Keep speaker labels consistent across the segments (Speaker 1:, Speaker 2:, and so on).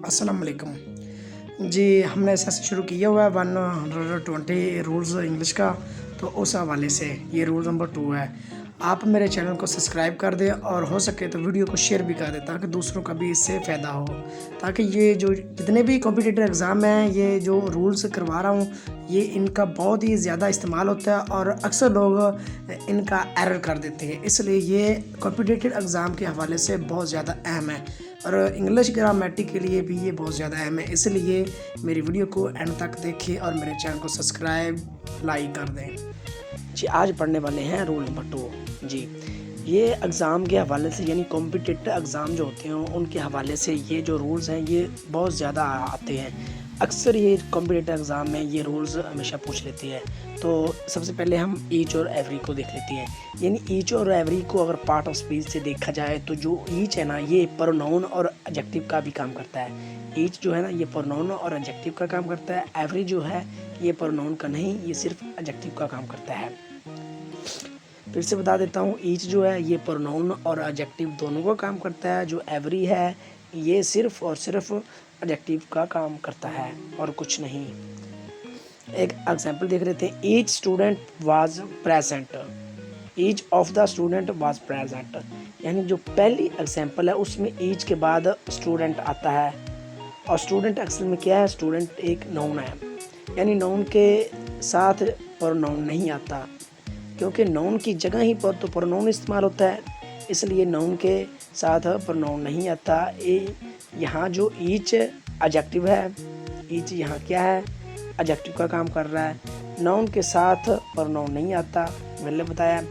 Speaker 1: अस्सलाम वालेकुम जी। हमने सेशन शुरू किया हुआ है 120 रूल्स इंग्लिश का, तो उस हवाले से ये रूल नंबर 2 है। आप मेरे चैनल को सब्सक्राइब कर दें और हो सके तो वीडियो को शेयर भी कर दें ताकि दूसरों का भी इससे फ़ायदा हो, ताकि ये जो जितने भी कॉम्पिटिटिव एग्ज़ाम हैं, ये जो रूल्स करवा रहा हूँ, ये इनका बहुत ही ज़्यादा इस्तेमाल होता है और अक्सर लोग इनका एरर कर देते हैं। इसलिए ये कॉम्पिटिटिव एग्ज़ाम के हवाले से बहुत ज़्यादा अहम है और इंग्लिश ग्रामेटिक के लिए भी ये बहुत ज़्यादा अहम है। इसलिए मेरी वीडियो को एंड तक देखें और मेरे चैनल को सब्सक्राइब लाइक कर दें जी। आज पढ़ने वाले हैं रूल नंबर 2 जी। ये एग्ज़ाम के हवाले से यानी कॉम्पिटिटिव एग्ज़ाम जो होते हैं उनके हवाले से ये जो रूल्स हैं ये बहुत ज़्यादा आते हैं। अक्सर ये कॉम्पिटिटिव एग्ज़ाम में ये रूल्स हमेशा पूछ लेती है। तो सबसे पहले हम ईच और एवरी को देख लेते हैं। यानी ईच और एवरी को अगर पार्ट ऑफ स्पीच से देखा जाए तो जो ईच है ना, ये प्रोनाउन और एडजेक्टिव का भी काम करता है। ईच जो है ना, ये प्रोनाउन और एडजेक्टिव का काम करता है। एवरी जो है ये प्रोनाउन का नहीं, ये सिर्फ एडजेक्टिव का काम करता है। फिर से बता देता हूँ, ईच जो है ये प्रोनाउन और एडजेक्टिव दोनों का काम करता है। जो एवरी है ये सिर्फ और सिर्फ एडजेक्टिव का काम करता है और कुछ नहीं। एक एग्जांपल देख लेते हैं। Each student was present. Each of the student was present, यानी जो पहली एग्जांपल है उसमें ईच के बाद स्टूडेंट आता है और स्टूडेंट अक्सर में क्या है, स्टूडेंट एक नाउन है, यानी नाउन के साथ प्रोनाउन नहीं आता, क्योंकि नाउन की जगह ही पर तो प्रोनाउन इस्तेमाल होता है, इसलिए नाउन के साथ प्रोनाउन नहीं आता। यहाँ जो ईच एडजेक्टिव है, ईच यहाँ क्या है, एडजेक्टिव का काम कर रहा है। नाउन के साथ प्रोनाउन नहीं आता, मैंने बताया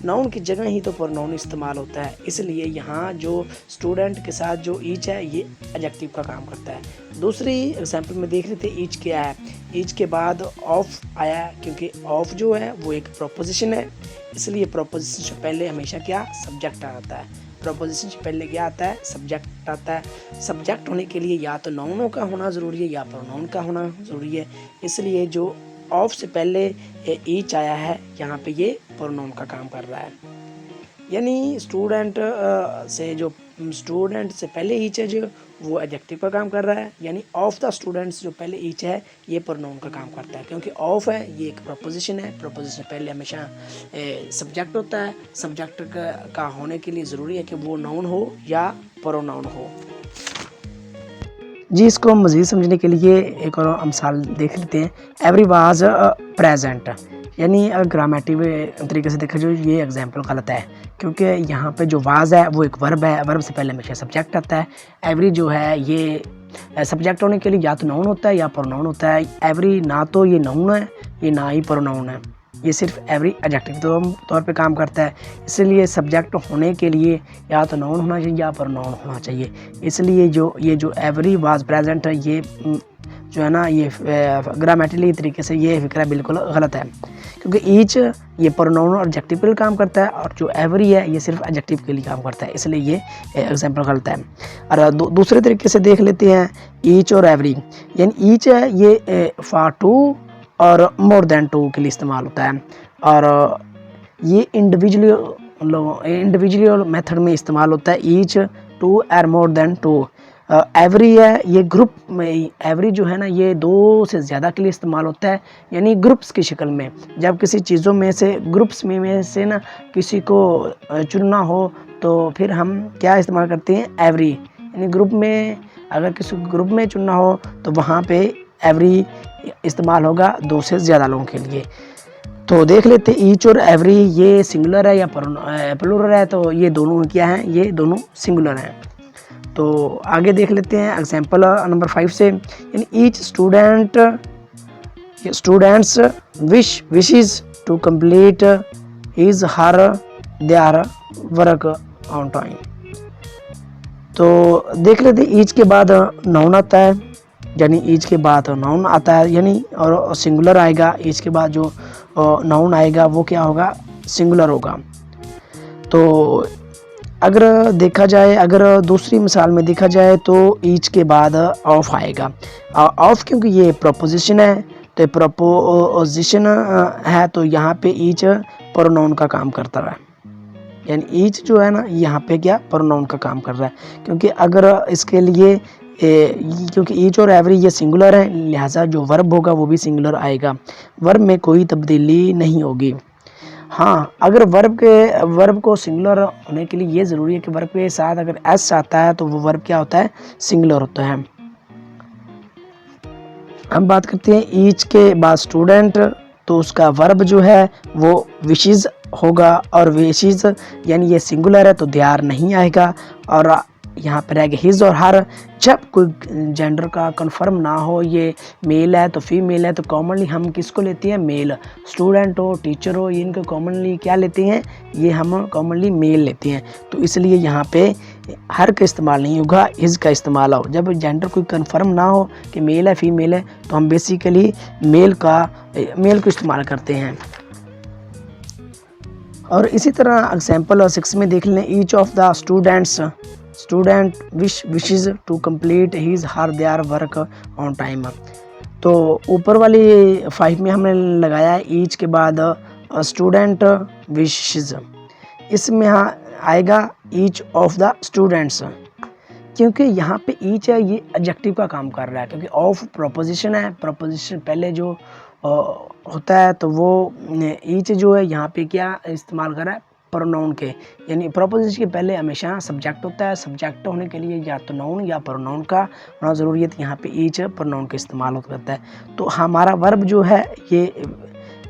Speaker 1: नाउन की जगह ही तो प्रोनाउन इस्तेमाल होता है, इसलिए यहाँ जो स्टूडेंट के साथ जो ईच है ये एडजेक्टिव का काम करता है। दूसरी एग्जांपल में देख लेते हैं। ईच क्या है, ईच के बाद ऑफ आया, क्योंकि ऑफ जो है वो एक प्रोपोजिशन है, इसलिए प्रोपोजिशन से पहले हमेशा क्या, सब्जेक्ट आता है। प्रोपोजिशन से पहले क्या आता है, सब्जेक्ट आता है। सब्जेक्ट होने के लिए या तो नाउनों का होना ज़रूरी है या प्रोनाउन का होना ज़रूरी है, इसलिए जो ऑफ से पहले ईच आया है यहाँ पे ये प्रोनाउन का काम कर रहा है। यानी स्टूडेंट से पहले ईच है जो वो एडजेक्टिव का काम कर रहा है, यानी ऑफ द स्टूडेंट्स जो पहले ईच है ये प्रोनाउन का काम करता है, क्योंकि ऑफ है ये एक प्रोपोजिशन है। प्रोपोजिशन पहले हमेशा सब्जेक्ट होता है। सब्जेक्ट का होने के लिए ज़रूरी है कि वो नाउन हो या प्रोनाउन हो जी। इसको मज़ीद समझने के लिए एक और मिसाल देख लेते हैं। एवरी वाज प्रेजेंट, यानी अगर ग्रामेटिक तरीके से देखा जाए ये एग्जांपल गलत है, क्योंकि यहाँ पे जो वाज है वो एक वर्ब है, वर्ब से पहले हमेशा सब्जेक्ट आता है। एवरी जो है ये सब्जेक्ट होने के लिए या तो नाउन होता है या प्रोनाउन होता है। एवरी ना तो ये नाउन है ये ना ही प्रोनाउन है, ये सिर्फ एवरी एडजेक्टिव तौर पे काम करता है, इसलिए सब्जेक्ट होने के लिए या तो नाउन होना चाहिए या प्रोनाउन होना चाहिए। इसलिए ये जो एवरी वाज प्रेजेंट है ये जो है ना, ये ग्रामेटिकली तरीके से ये फिक्रा बिल्कुल गलत है, क्योंकि ईच ये प्रोनाउन और एडजेक्टिव के लिए काम करता है और जो एवरी है ये सिर्फ एडजेक्टिव के लिए काम करता है, इसलिए ये एग्जांपल गलत है। और दूसरे तरीके से देख लेते हैं। ईच और एवरी, यानी ईच है ये फॉर टू और मोर देन टू के लिए इस्तेमाल होता है, और ये इंडिविजुअल मेथड में इस्तेमाल होता है। ईच, टू और मोर देन टू। एवरी है ये ग्रुप में, एवरी जो है ना ये दो से ज़्यादा के लिए इस्तेमाल होता है, यानी ग्रुप्स की शक्ल में। जब किसी चीज़ों में से ग्रुप्स में से ना किसी को चुनना हो तो फिर हम क्या इस्तेमाल करते हैं, एवरी। यानी ग्रुप में अगर किसी ग्रुप में चुनना हो तो वहाँ पे एवरी इस्तेमाल होगा दो से ज़्यादा लोगों के लिए। तो देख लेते ईच और एवरी ये सिंगुलर है या प्लूरल है, तो ये दोनों क्या हैं, ये दोनों सिंगुलर हैं। तो आगे देख लेते हैं एग्जांपल नंबर 5 से। यानी each students wishes to complete his her their work on time. तो देख लेते ईच के बाद नाउन आता है, यानी ईच के बाद नाउन आता है, यानी और सिंगुलर आएगा। ईच के बाद जो नाउन आएगा वो क्या होगा, सिंगुलर होगा। तो अगर देखा जाए, अगर दूसरी मिसाल में देखा जाए तो ईच के बाद ऑफ आएगा। ऑफ क्योंकि ये प्रोपोजिशन है, तो प्रोपोजिशन है तो यहाँ पे ईच प्रोनाउन का काम करता है, यानी ईच जो है ना यहाँ पे क्या प्रोनाउन का काम कर रहा है, क्योंकि अगर इसके लिए क्योंकि ईच और एवरी ये सिंगुलर है, लिहाजा जो वर्ब होगा वो भी सिंगुलर आएगा, वर्ब में कोई तब्दीली नहीं होगी। हाँ, अगर वर्ब को सिंगुलर होने के लिए ये ज़रूरी है कि वर्ब के साथ अगर एस आता है तो वो वर्ब क्या होता है, सिंगुलर होता है। हम बात करते हैं ईच के बाद स्टूडेंट, तो उसका वर्ब जो है वो विशेज़ होगा, और विशेज़ यानी ये सिंगुलर है तो देयर नहीं आएगा, और यहाँ पर रहेगा हिज और हर। जब कोई जेंडर का कंफर्म ना हो, ये मेल है तो फीमेल है, तो कॉमनली हम किसको लेते हैं, मेल। स्टूडेंट हो, टीचर हो, ये इनको कॉमनली क्या लेते हैं, ये हम कॉमनली मेल लेते हैं। तो इसलिए यहाँ पे हर का इस्तेमाल नहीं होगा, हिज का इस्तेमाल हो। जब जेंडर कोई कंफर्म ना हो कि मेल है फीमेल है, तो हम बेसिकली मेल को इस्तेमाल करते हैं। और इसी तरह एग्जाम्पल 6 में देख लें, each of the student wishes to complete his her their work on time. तो ऊपर वाली 5 में हमने लगाया है ईच के बाद स्टूडेंट विशेस, इसमें आएगा ईच ऑफ द स्टूडेंट्स, क्योंकि यहाँ पे ईच है ये एडजेक्टिव का काम कर रहा है, क्योंकि ऑफ प्रोपोजिशन है, प्रोपोजिशन पहले जो होता है, तो वो ईच जो है यहाँ पे क्या इस्तेमाल कर रहा है, प्रोनाउन के, यानी प्रोपोजिशन के पहले हमेशा सब्जेक्ट होता है, सब्जेक्ट होने के लिए या तो नाउन या प्रोनाउन का होना ज़रूरी है, तो यहाँ पे ईच प्रोनाउन का इस्तेमाल करता है। तो हमारा वर्ब जो है ये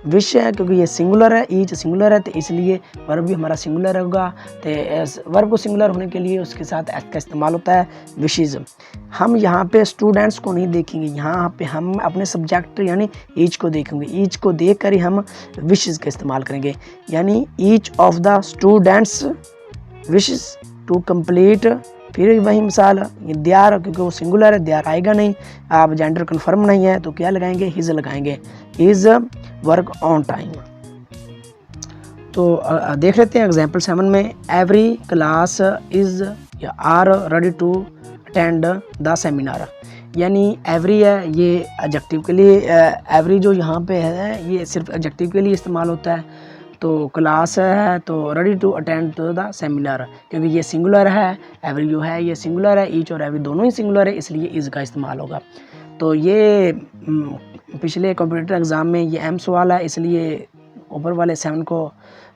Speaker 1: विश है, क्योंकि ये सिंगुलर है, ईच सिंगुलर है, तो इसलिए वर्ब भी हमारा सिंगुलर होगा। तो वर्ब को सिंगुलर होने के लिए उसके साथ एस का इस्तेमाल होता है, विशेज़। हम यहाँ पे स्टूडेंट्स को नहीं देखेंगे, यहाँ पे हम अपने सब्जेक्ट यानी ईच को देखेंगे, ईच को देख कर ही हम विशेज़ का इस्तेमाल करेंगे, यानी each of the students wishes to complete. फिर वही मिसाल, ये देयर, क्योंकि वो सिंगुलर है, देयर आएगा नहीं, आप जेंडर कन्फर्म नहीं है तो क्या लगाएंगे, हिज लगाएंगे, हिज वर्क ऑन टाइम। तो देख लेते हैं एग्जाम्पल 7 में, एवरी क्लास इज या are ready to attend the seminar, यानी एवरी है ये एडजेक्टिव के लिए, एवरी जो यहाँ पे है ये सिर्फ एडजेक्टिव के लिए इस्तेमाल होता है। तो क्लास है तो ready to attend to the seminar, क्योंकि ये सिंगुलर है, एवरी जो है ये सिंगुलर है, ईच और एवरी दोनों ही सिंगुलर है, इसलिए इज का इस्तेमाल होगा। तो ये पिछले कंप्यूटर एग्ज़ाम में ये अहम सवाल है, इसलिए ऊपर वाले 7 को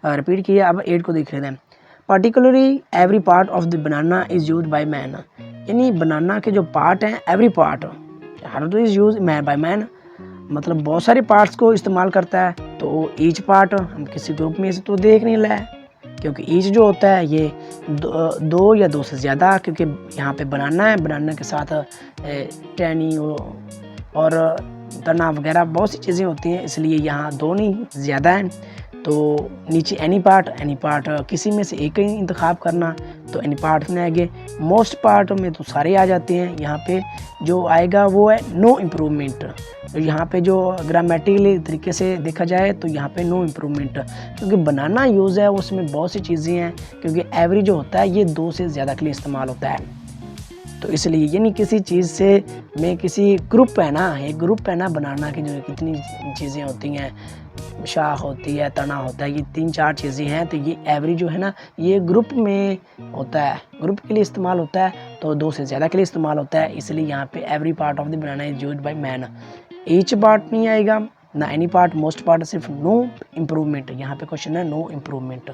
Speaker 1: रिपीट किया। अब 8 को देख लेते हैं, particularly every part of the banana is use by man, यानी बनाना के जो पार्ट हैं, एवरी पार्ट हर तो इज़ यूज बाय मैन, मतलब बहुत सारे पार्ट्स को इस्तेमाल करता है। तो ईच पार्ट हम किसी ग्रुप में से तो देख नहीं रहा है, क्योंकि ईच जो होता है ये दो या दो से ज़्यादा, क्योंकि यहाँ पे बनाना है, बनाना के साथ टैनी और तना वगैरह बहुत सी चीज़ें होती हैं, इसलिए यहाँ दो नहीं ज़्यादा हैं। तो नीचे एनी पार्ट किसी में से एक ही इंतखाब करना, तो एनी पार्ट में आएंगे। मोस्ट पार्ट में तो सारे आ जाते हैं, यहाँ पे जो आएगा वो है नो इम्प्रूवमेंट। तो यहाँ पे जो ग्रामेटिकली तरीके से देखा जाए तो यहाँ पे नो इम्प्रूवमेंट, क्योंकि बनाना यूज़ है उसमें बहुत सी चीज़ें हैं, क्योंकि एवरी जो होता है ये 2 से ज़्यादा के लिए इस्तेमाल होता है। तो इसलिए यानी किसी चीज़ से में किसी ग्रुप है ना, एक ग्रुप है ना, बनाना की जो कितनी चीज़ें होती हैं, शाख होती है, तना होता है, ये 3-4 चीज़ें हैं। तो ये एवरी जो है ना ये ग्रुप में होता है, ग्रुप के लिए इस्तेमाल होता है, तो 2 से ज़्यादा के लिए इस्तेमाल होता है, इसलिए यहाँ पे every part of the banana is used by man. Each part नहीं आएगा ना, एनी पार्ट, मोस्ट पार्ट, सिर्फ नो इम्प्रूवमेंट, यहाँ पे क्वेश्चन है नो इम्प्रूवमेंट।